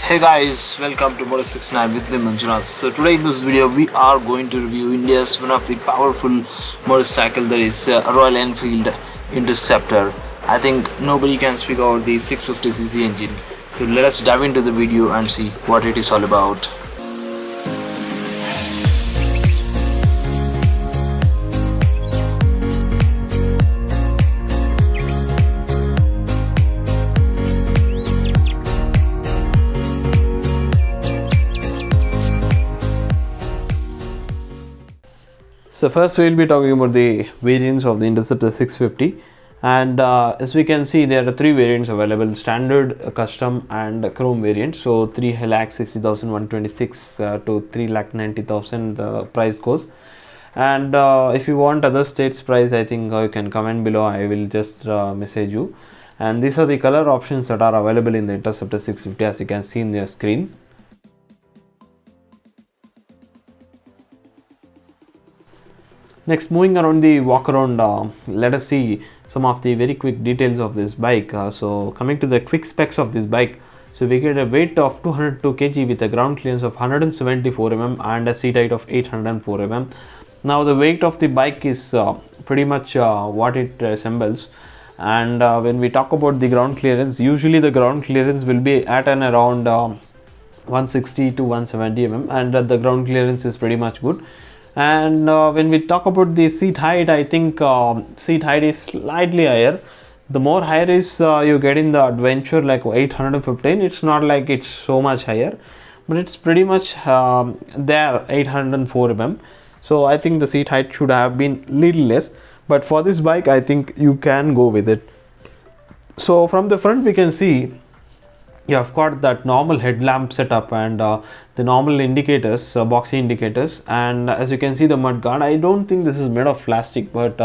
Hey guys, welcome to Motor 69 with me Manjunath. So today in this video we are going to review India's one of the powerful motorcycle, that is Royal Enfield Interceptor. I think nobody can speak about the 650cc engine. So let us dive into the video and see what it is all about. So first we will be talking about the variants of the Interceptor 650, and as we can see there are three variants available: standard, custom and chrome variant. So 3,60,126 to 3,90,000 the price goes. And if you want other states price, I think you can comment below, I will just message you. And these are the color options that are available in the Interceptor 650, as you can see in your screen. Next, moving around the walk around, let us see some of the very quick details of this bike. So coming to the quick specs of this bike, so we get a weight of 202 kg with a ground clearance of 174 mm and a seat height of 804 mm. Now the weight of the bike is pretty much what it resembles. And when we talk about the ground clearance, usually the ground clearance will be at and around 160 to 170 mm, and the ground clearance is pretty much good. And when we talk about the seat height, I think seat height is slightly higher. The more higher is you get in the Adventure, like 815. It's not like it's so much higher, but it's pretty much there, 804 mm. So I think the seat height should have been little less, but for this bike I think you can go with it. So from the front we can see you have got that normal headlamp setup and the normal indicators, boxy indicators, and as you can see the mud guard. I don't think this is made of plastic, but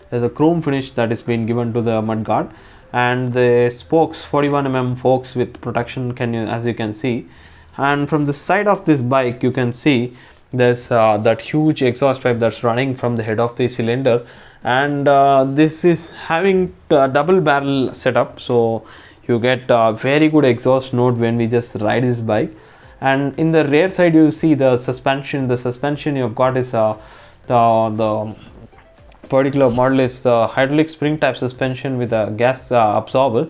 there's a chrome finish that is being given to the mud guard, and the spokes, 41 mm forks with protection, as you can see. And from the side of this bike you can see there's that huge exhaust pipe that's running from the head of the cylinder, and this is having a double barrel setup, so you get very good exhaust note when we just ride this bike. And in the rear side you see the suspension. The suspension you've got is the particular model is the hydraulic spring type suspension with a gas absorber.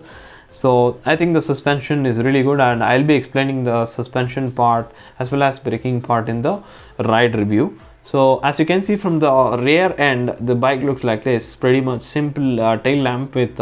So I think the suspension is really good, and I'll be explaining the suspension part as well as braking part in the ride review. So as you can see from the rear end, the bike looks like this, pretty much simple tail lamp with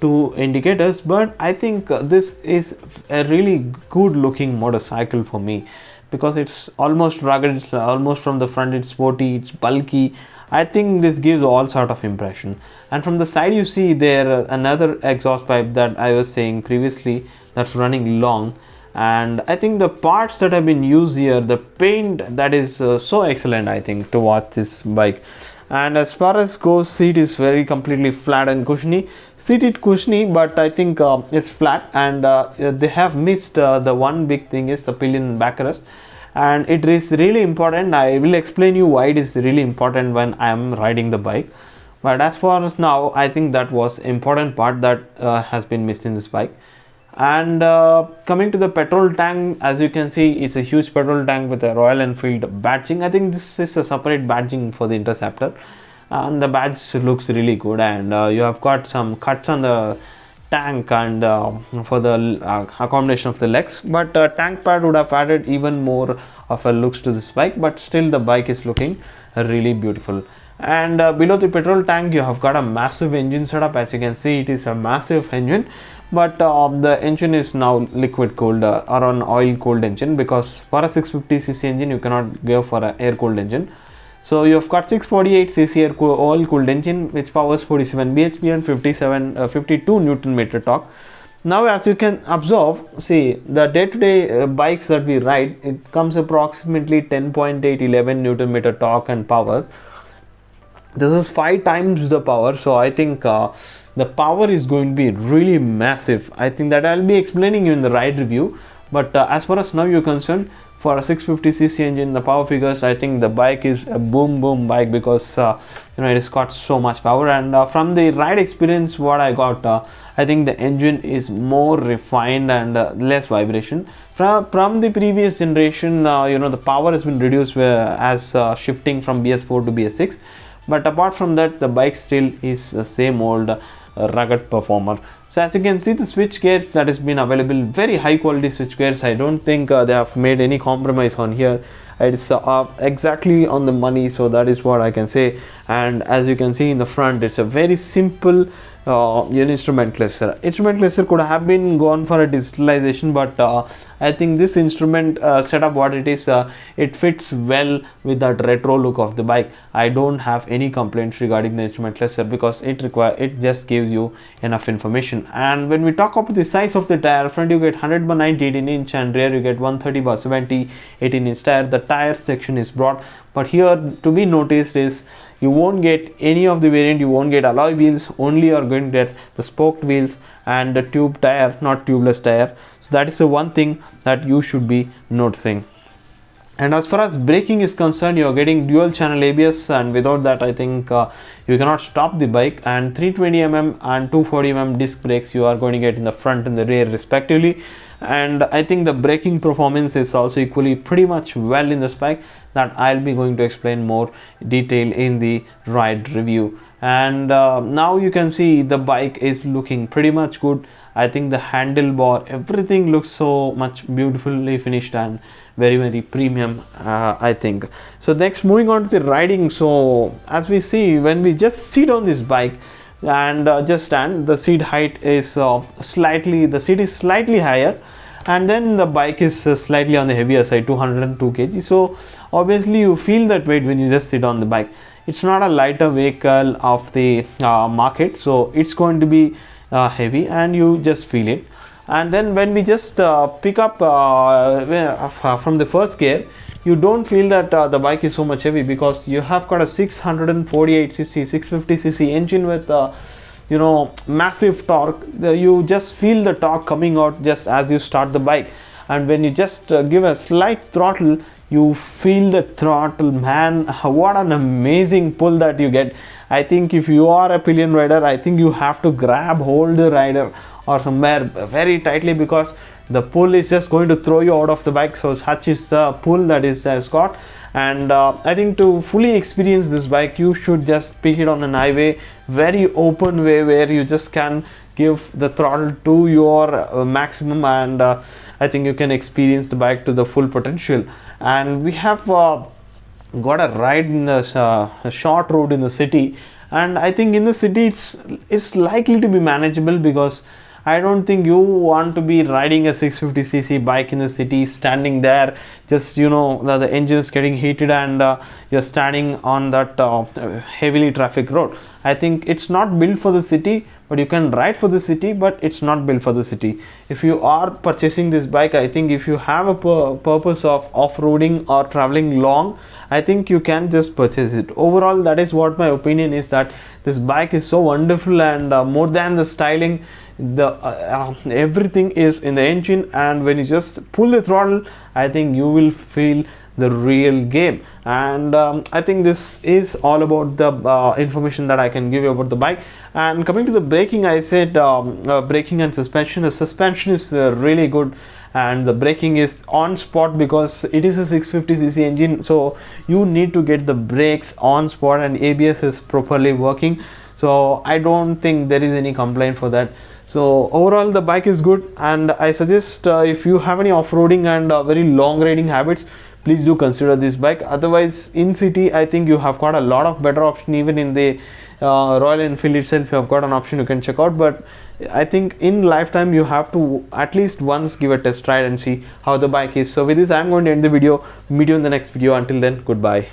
two indicators, but I think this is a really good looking motorcycle for me, because it's almost rugged, it's almost from the front, it's sporty, it's bulky. I think this gives all sort of impression. And from the side you see there another exhaust pipe that I was saying previously, that's running long. And I think the parts that have been used here, the paint, that is so excellent, I think, to watch this bike. And as far as goes, seat is very completely flat and cushiony. Seat is cushiony, but I think it's flat, and they have missed the one big thing is the pillion backrest, and it is really important. I will explain you why it is really important when I am riding the bike, but as far as now, I think that was important part that has been missed in this bike. And coming to the petrol tank, as you can see, it's a huge petrol tank with a Royal Enfield badging. I think this is a separate badging for the Interceptor, and the badge looks really good. And you have got some cuts on the tank and for the accommodation of the legs, but tank pad would have added even more of a looks to this bike, but still the bike is looking really beautiful. And below the petrol tank you have got a massive engine setup. As you can see, it is a massive engine, but the engine is now liquid cooled or an oil cooled engine, because for a 650cc engine you cannot go for an air cooled engine. So you have got 648cc oil cooled engine which powers 47 bhp and 52 newton meter torque. Now as you can observe, see the day-to-day bikes that we ride, it comes approximately 10.811 newton meter torque and powers. This is 5 times the power, so I think the power is going to be really massive. I think that I'll be explaining you in the ride review, but as far as now you're concerned, for a 650cc engine, the power figures, I think the bike is a boom bike, because it has got so much power. And from the ride experience what I got, I think the engine is more refined and less vibration from the previous generation. The power has been reduced as shifting from BS4 to BS6, but apart from that, the bike still is the same old rugged performer. So as you can see, the switch gears that has been available, very high quality switch gears. I don't think they have made any compromise on here. It's exactly on the money, so that is what I can say. And as you can see in the front, it's a very simple instrument cluster. Instrument cluster could have been gone for a digitalization, but I think this instrument setup, what it is, it fits well with that retro look of the bike. I don't have any complaints regarding the instrument cluster, because it just gives you enough information. And when we talk about the size of the tire, front you get 100 by 90 18-inch, and rear you get 130 by 70 18-inch tire. The tire section is broad, but here to be noticed is you won't get any of the variant, you won't get alloy wheels, only you are going to get the spoked wheels and the tube tire, not tubeless tire. So that is the one thing that you should be noticing. And as far as braking is concerned, you are getting dual channel ABS, and without that I think you cannot stop the bike. And 320mm and 240mm disc brakes you are going to get in the front and the rear respectively. And I think the braking performance is also equally pretty much well in this bike, that I'll be going to explain more detail in the ride review. And now you can see the bike is looking pretty much good. I think the handlebar, everything looks so much beautifully finished and very premium, I think. So next, moving on to the riding. So as we see, when we just sit on this bike and just stand, the seat height is the seat is slightly higher, and then the bike is slightly on the heavier side, 202 kg. So obviously you feel that weight when you just sit on the bike. It's not a lighter vehicle of the market, so it's going to be heavy, and you just feel it. And then when we just pick up from the first gear, you don't feel that the bike is so much heavy, because you have got a 648cc 650cc engine with massive torque. You just feel the torque coming out just as you start the bike, and when you just give a slight throttle, you feel the throttle. Man, what an amazing pull that you get. I think if you are a pillion rider, I think you have to hold the rider or somewhere very tightly, because the pull is just going to throw you out of the bike. So such is the pull that has got. And I think to fully experience this bike, you should just pick it on an highway, very open way, where you just can give the throttle to your maximum, and I think you can experience the bike to the full potential. And we have got a ride in the short road in the city, and I think in the city it's likely to be manageable, because I don't think you want to be riding a 650cc bike in the city, standing there, just the engine is getting heated, and you're standing on that heavily traffic road. I think it's not built for the city, but you can ride for the city, but it's not built for the city. If you are purchasing this bike, I think if you have a purpose of off-roading or traveling long, I think you can just purchase it. Overall, that is what my opinion is, that this bike is so wonderful, and more than the styling, everything is in the engine, and when you just pull the throttle, I think you will feel the real game. And I think this is all about the information that I can give you about the bike. And coming to the braking, I said braking and suspension. The suspension is really good, and the braking is on spot, because it is a 650cc engine, so you need to get the brakes on spot, and ABS is properly working. So I don't think there is any complaint for that. So overall the bike is good, and I suggest if you have any off-roading and very long riding habits, please do consider this bike. Otherwise, in city, I think you have got a lot of better option. Even in the Royal Enfield itself, you have got an option you can check out. But I think in lifetime, you have to at least once give a test ride and see how the bike is. So with this, I'm going to end the video. Meet you in the next video. Until then, goodbye.